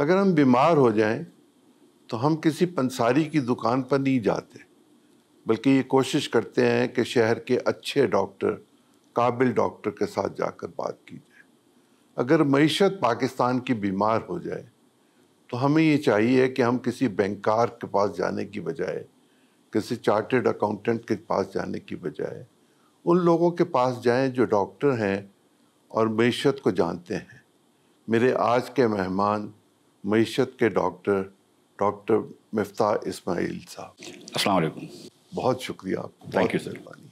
اگر ہم بیمار ہو جائیں تو ہم کسی پنساری کی دکان پر نہیں جاتے، بلکہ یہ کوشش کرتے ہیں کہ شہر کے اچھے ڈاکٹر، قابل ڈاکٹر کے ساتھ جا کر بات کی جائے۔ اگر معیشت پاکستان کی بیمار ہو جائے تو ہمیں یہ چاہیے کہ ہم کسی بینکار کے پاس جانے کی بجائے، کسی چارٹرڈ اکاؤنٹنٹ کے پاس جانے کی بجائے ان لوگوں کے پاس جائیں جو ڈاکٹر ہیں اور معیشت کو جانتے ہیں۔ میرے آج کے مہمان معیشت کے ڈاکٹر مفتاح اسماعیل صاحب۔ السلام علیکم۔ بہت شکریہ آپ کو، تھینک یو بہت مہربانی۔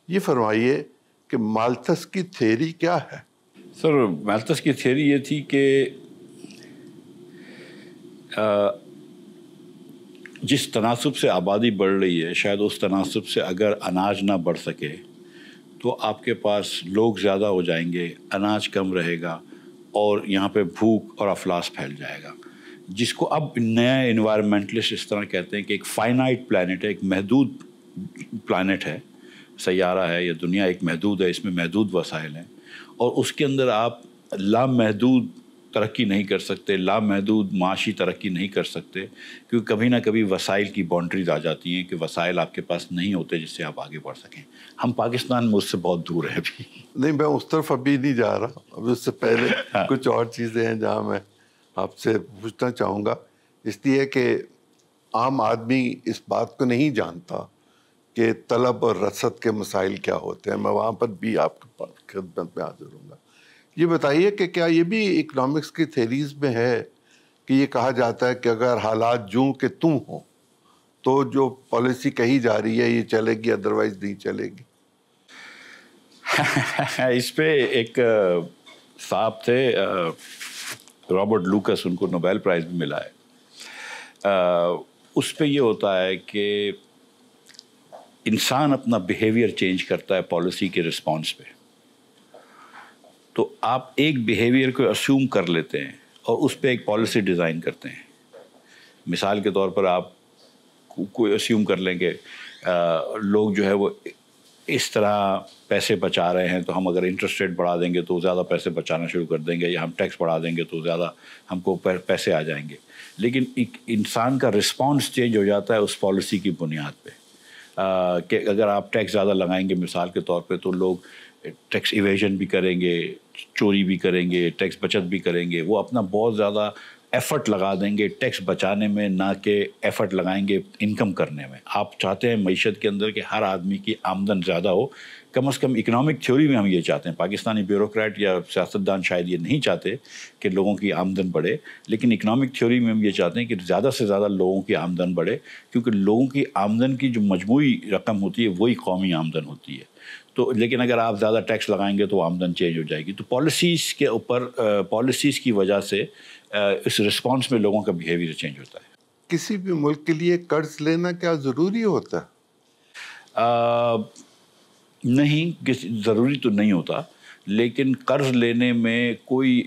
یہ فرمائیے کہ مالتھس کی تھیوری کیا ہے؟ سر، مالتھس کی تھیوری یہ تھی کہ جس تناسب سے آبادی بڑھ رہی ہے، شاید اس تناسب سے اگر اناج نہ بڑھ سکے تو آپ کے پاس لوگ زیادہ ہو جائیں گے، اناج کم رہے گا اور یہاں پہ بھوک اور افلاس پھیل جائے گا، جس کو اب نئے انوائرمنٹلسٹ اس طرح کہتے ہیں کہ ایک فائنائٹ پلانٹ ہے، ایک محدود پلانٹ ہے، سیارہ ہے یا دنیا ایک محدود ہے، اس میں محدود وسائل ہیں اور اس کے اندر آپ لامحدود ترقی نہیں کر سکتے، لامحدود معاشی ترقی نہیں کر سکتے، کیونکہ کبھی نہ کبھی وسائل کی باؤنڈریز آ جاتی ہیں کہ وسائل آپ کے پاس نہیں ہوتے جس سے آپ آگے بڑھ سکیں۔ ہم پاکستان میں اس سے بہت دور ہیں ابھی۔ نہیں، میں اس طرف ابھی نہیں جا رہا، ابھی اس سے پہلے کچھ اور چیزیں ہیں جہاں میں آپ سے پوچھنا چاہوں گا، اس لیے کہ عام آدمی اس بات کو نہیں جانتا کہ طلب اور رسد کے مسائل کیا ہوتے ہیں۔ میں وہاں پر بھی آپ کے پاس خدمت میں حاضر ہوں گا۔ یہ بتائیے کہ کیا یہ بھی اکنامکس کی تھیریز میں ہے کہ یہ کہا جاتا ہے کہ اگر حالات جوں کہ توں ہوں تو جو پالیسی کہی جا رہی ہے یہ چلے گی، ادروائز نہیں چلے گی؟ اس پہ ایک صاحب تھے رابرٹ لوکس، ان کو نوبیل پرائز بھی ملا ہے۔ اس پہ یہ ہوتا ہے کہ انسان اپنا بیہیویئر چینج کرتا ہے پالیسی کے رسپانس پہ۔ تو آپ ایک بیہیویئر کو اسیوم کر لیتے ہیں اور اس پہ ایک پالیسی ڈیزائن کرتے ہیں۔ مثال کے طور پر آپ کوئی اسیوم کر لیں کہ لوگ جو ہے وہ اس طرح پیسے بچا رہے ہیں تو ہم اگر انٹرسٹ ریٹ بڑھا دیں گے تو زیادہ پیسے بچانا شروع کر دیں گے، یا ہم ٹیکس بڑھا دیں گے تو زیادہ ہم کو پیسے آ جائیں گے۔ لیکن ایک انسان کا رسپانس چینج ہو جاتا ہے اس پالیسی کی بنیاد پہ، کہ اگر آپ ٹیکس زیادہ لگائیں گے مثال کے طور پہ تو لوگ ٹیکس ایویژن بھی کریں گے، چوری بھی کریں گے، ٹیکس بچت بھی کریں گے، وہ اپنا بہت زیادہ ایفرٹ لگا دیں گے ٹیکس بچانے میں، نہ کہ ایفرٹ لگائیں گے انکم کرنے میں۔ آپ چاہتے ہیں معیشت کے اندر کہ ہر آدمی کی آمدن زیادہ ہو، کم از کم اکنامک تھیوری میں ہم یہ چاہتے ہیں۔ پاکستانی بیوروکریٹ یا سیاستدان شاید یہ نہیں چاہتے کہ لوگوں کی آمدن بڑھے، لیکن اکنامک تھیوری میں ہم یہ چاہتے ہیں کہ زیادہ سے زیادہ لوگوں کی آمدن بڑھے، کیونکہ لوگوں کی آمدن کی جو مجموعی رقم ہوتی ہے وہی قومی آمدن ہوتی ہے۔ تو لیکن اگر آپ زیادہ ٹیکس لگائیں گے تو آمدن چینج ہو جائے گی۔ تو پالیسیز کے اوپر، پالیسیز کی وجہ سے اس رسپانس میں لوگوں کا بیہیویئر چینج ہوتا ہے۔ کسی بھی ملک کے لیے قرض لینا کیا ضروری ہوتا ہے؟ نہیں، ضروری تو نہیں ہوتا، لیکن قرض لینے میں کوئی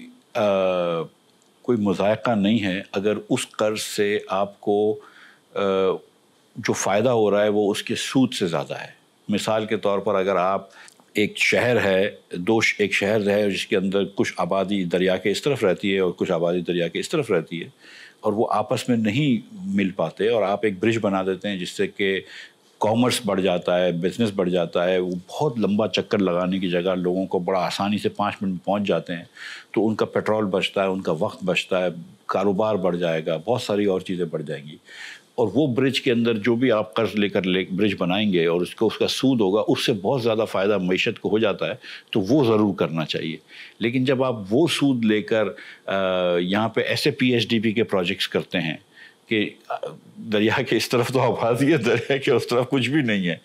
مذائقہ نہیں ہے اگر اس قرض سے آپ کو جو فائدہ ہو رہا ہے وہ اس کے سود سے زیادہ ہے۔ مثال کے طور پر اگر آپ ایک شہر ہے، ایک شہر ہے جس کے اندر کچھ آبادی دریا کے اس طرف رہتی ہے اور کچھ آبادی دریا کے اس طرف رہتی ہے، اور وہ آپس میں نہیں مل پاتے، اور آپ ایک برج بنا دیتے ہیں جس سے کہ کامرس بڑھ جاتا ہے، بزنس بڑھ جاتا ہے، وہ بہت لمبا چکر لگانے کی جگہ لوگوں کو بڑا آسانی سے 5 منٹ میں پہنچ جاتے ہیں، تو ان کا پیٹرول بچتا ہے، ان کا وقت بچتا ہے، کاروبار بڑھ جائے گا، بہت ساری اور چیزیں بڑھ جائیں گی۔ اور وہ برج کے اندر جو بھی آپ قرض لے کر برج بنائیں گے اور اس کا سود ہوگا، اس سے بہت زیادہ فائدہ معیشت کو ہو جاتا ہے، تو وہ ضرور کرنا چاہیے۔ لیکن جب آپ وہ سود لے کر یہاں پہ ایسے PHDP کے پروجیکٹس کرتے ہیں کہ دریا کے اس طرف تو آبادی ہے، دریا کے اس طرف کچھ بھی نہیں ہے،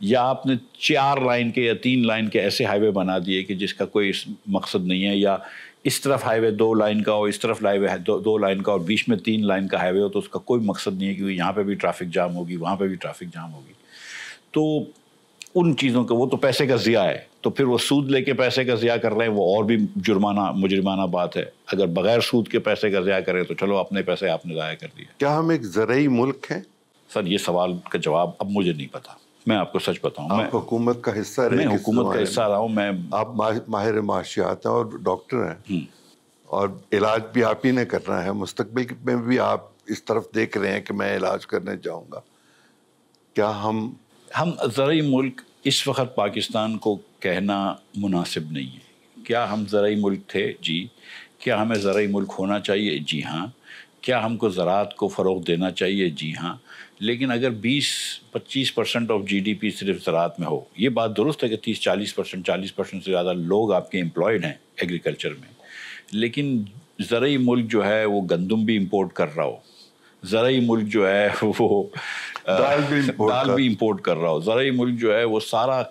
یا آپ نے 4 لائن کے یا 3 لائن کے ایسے ہائی وے بنا دیے کہ جس کا کوئی مقصد نہیں ہے، یا اس طرف ہائی وے 2 لائن کا ہو، اس طرف ہائی وے 2 لائن کا اور بیچ میں 3 لائن کا ہائی وے ہو، تو اس کا کوئی مقصد نہیں ہے، کیونکہ یہاں پہ بھی ٹریفک جام ہوگی، وہاں پہ بھی ٹریفک جام ہوگی۔ تو ان چیزوں کا، وہ تو پیسے کا ضیاع ہے، تو پھر وہ سود لے کے پیسے کا ضیاع کر رہے ہیں، وہ اور بھی مجرمانہ بات ہے۔ اگر بغیر سود کے پیسے کا ضیاع کریں تو چلو اپنے پیسے آپ نے ضائع کر دیے۔ کیا ہم ایک زرعی ملک ہیں؟ سر، یہ سوال کا جواب اب مجھے نہیں پتا، میں آپ کو سچ بتاؤں، آپ حکومت کا حصہ رہے، میں حکومت کا حصہ رہا ہوں، میں آپ ماہر معاشیات ہیں اور ڈاکٹر ہیں، اور علاج بھی آپ ہی نے کرنا ہے، مستقبل میں بھی آپ اس طرف دیکھ رہے ہیں کہ میں علاج کرنے جاؤں گا. کیا ہم زرعی ملک اس وقت پاکستان کو کہنا مناسب نہیں ہے. کیا ہم زرعی ملک تھے؟ جی. کیا ہمیں زرعی ملک ہونا چاہیے؟ جی ہاں. کیا ہم کو زراعت کو فروغ دینا چاہیے؟ جی ہاں. لیکن اگر 20-25% آف جی ڈی پی صرف زراعت میں ہو، یہ بات درست ہے کہ 30-40% سے زیادہ لوگ آپ کے امپلائڈ ہیں ایگریکلچر میں، لیکن زرعی ملک جو ہے وہ گندم بھی امپورٹ کر رہا ہو، زرعی ملک جو ہے وہ دال بھی امپورٹ کر رہا ہو، زرعی ملک جو ہے وہ سارا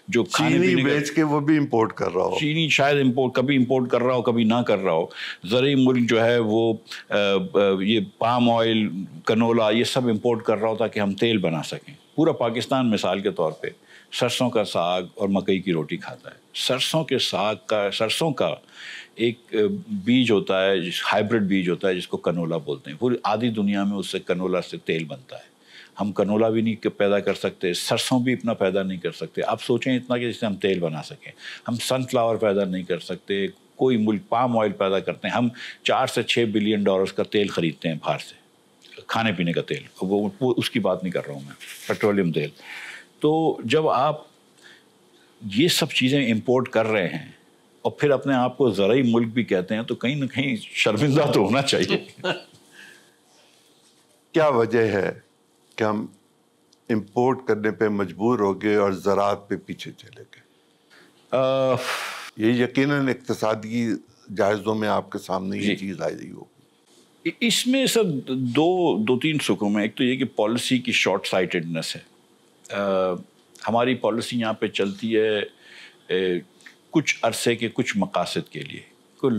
جو کھانے چینی پینے بیچ کے وہ بھی امپورٹ کر رہا ہو، چینی شاید کبھی امپورٹ کر رہا ہو کبھی نہ کر رہا ہو. زرعی ملک جو ہے وہ یہ پام آئل، کنولا، یہ سب امپورٹ کر رہا ہو تاکہ ہم تیل بنا سکیں. پورا پاکستان مثال کے طور پہ سرسوں کا ساگ اور مکئی کی روٹی کھاتا ہے. سرسوں کا ایک بیج ہوتا ہے، ہائیبرڈ بیج ہوتا ہے جس کو کنولا بولتے ہیں. پوری آدھی دنیا میں اس سے کنولا سے تیل بنتا ہے. ہم کنولا بھی نہیں پیدا کر سکتے، سرسوں بھی اتنا پیدا نہیں کر سکتے. آپ سوچیں اتنا کہ جس سے ہم تیل بنا سکیں. ہم سن فلاور پیدا نہیں کر سکتے. کوئی ملک پام آئل پیدا کرتے ہیں. ہم 4 سے 6 بلین ڈالرز کا تیل خریدتے ہیں باہر سے، کھانے پینے کا تیل. وہ اس کی بات نہیں کر رہا ہوں میں، پیٹرولیم تیل. تو جب آپ یہ سب چیزیں امپورٹ کر رہے ہیں اور پھر اپنے آپ کو زرعی ملک بھی کہتے ہیں تو کہیں نہ کہیں شرمندہ تو ہونا چاہیے. کیا وجہ ہے کہ ہم امپورٹ کرنے پہ مجبور ہو گئے اور زراعت پہ پیچھے چلے گئے؟ یہ یقیناً اقتصادی جائزوں میں آپ کے سامنے یہ چیز آئی رہی ہوگی. اس میں سر دو تین سکوں میں. ایک تو یہ کہ پالیسی کی شارٹ سائٹڈنس ہے. ہماری پالیسی یہاں پہ چلتی ہے کچھ عرصے کے کچھ مقاصد کے لیے. کوئی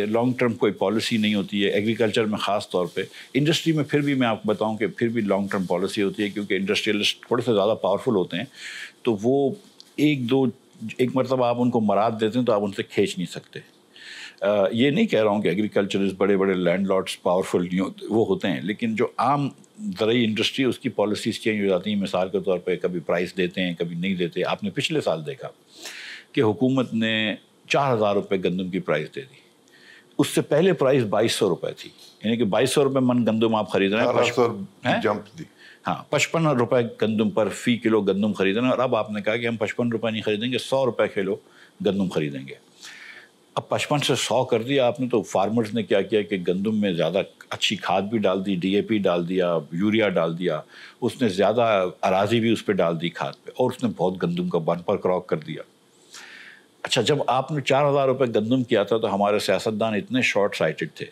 لانگ ٹرم کوئی پالیسی نہیں ہوتی ہے ایگریکلچر میں، خاص طور پہ. انڈسٹری میں پھر بھی میں آپ کو بتاؤں کہ پھر بھی لانگ ٹرم پالیسی ہوتی ہے، کیونکہ انڈسٹریلسٹ تھوڑے سے زیادہ پاورفل ہوتے ہیں. تو وہ ایک مرتبہ آپ ان کو مراد دیتے ہیں تو آپ ان سے کھینچ نہیں سکتے. یہ نہیں کہہ رہا ہوں کہ ایگریکلچرسٹ بڑے لینڈ لارڈس پاورفل نہیں ہوتے، وہ ہوتے ہیں، لیکن جو عام زرعی انڈسٹری اس کی پالیسیز چینج ہو جاتی ہیں. مثال کے طور پہ کبھی پرائس دیتے ہیں کبھی نہیں دیتے. آپ نے پچھلے سال دیکھا کہ حکومت نے 4,000 روپے گندم کی پرائس دے دی. اس سے پہلے پرائس 2,200 روپے تھی، یعنی کہ 2,200 روپے من گندم آپ خرید رہے ہیں. جمپ دی. ہاں، 55 روپے گندم پر فی کلو گندم خرید رہے ہیں. اور اب آپ نے کہا کہ ہم 55 روپے نہیں خریدیں گے، 100 روپے کلو گندم خریدیں گے. اب 55 سے 100 کر دیا آپ نے. تو فارمرز نے کیا کیا کہ گندم میں زیادہ اچھی کھاد بھی ڈال دی، ڈی اے پی ڈال دیا، یوریا ڈال دیا. اس نے زیادہ اراضی بھی اس پہ ڈال دی کھاد پہ، اور اس نے بہت گندم کا بمپر کراپ کر دیا. اچھا، جب آپ نے 4,000 روپے گندم کیا تھا تو ہمارے سیاستدان اتنے شارٹ سائٹڈ تھے